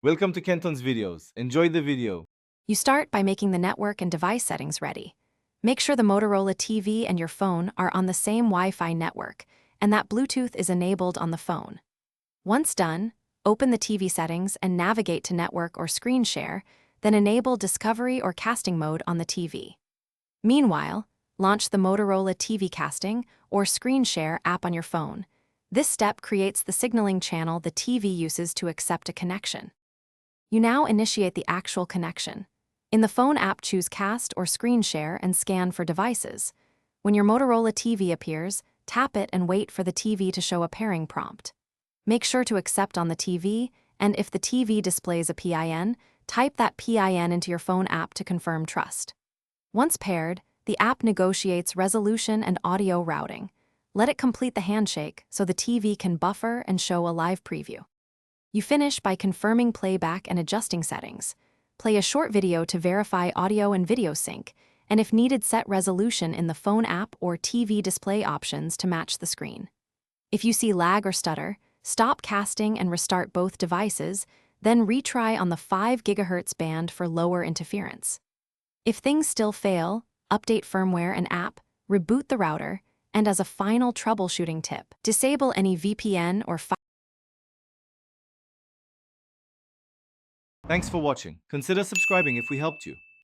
Welcome to Kenton's videos. Enjoy the video. You start by making the network and device settings ready. Make sure the Motorola TV and your phone are on the same Wi-Fi network and that Bluetooth is enabled on the phone. Once done, open the TV settings and navigate to network or screen share, then enable discovery or casting mode on the TV. Meanwhile, launch the Motorola TV casting or screen share app on your phone. This step creates the signaling channel the TV uses to accept a connection. You now initiate the actual connection. In the phone app, choose Cast or Screen Share and scan for devices. When your Motorola TV appears, tap it and wait for the TV to show a pairing prompt. Make sure to accept on the TV, and if the TV displays a PIN, type that PIN into your phone app to confirm trust. Once paired, the app negotiates resolution and audio routing. Let it complete the handshake so the TV can buffer and show a live preview. You finish by confirming playback and adjusting settings. Play a short video to verify audio and video sync, and if needed, set resolution in the phone app or TV display options to match the screen. If you see lag or stutter, stop casting and restart both devices, then retry on the 5 GHz band for lower interference. If things still fail, update firmware and app, reboot the router, and as a final troubleshooting tip, disable any VPN or Thanks for watching. Consider subscribing if we helped you.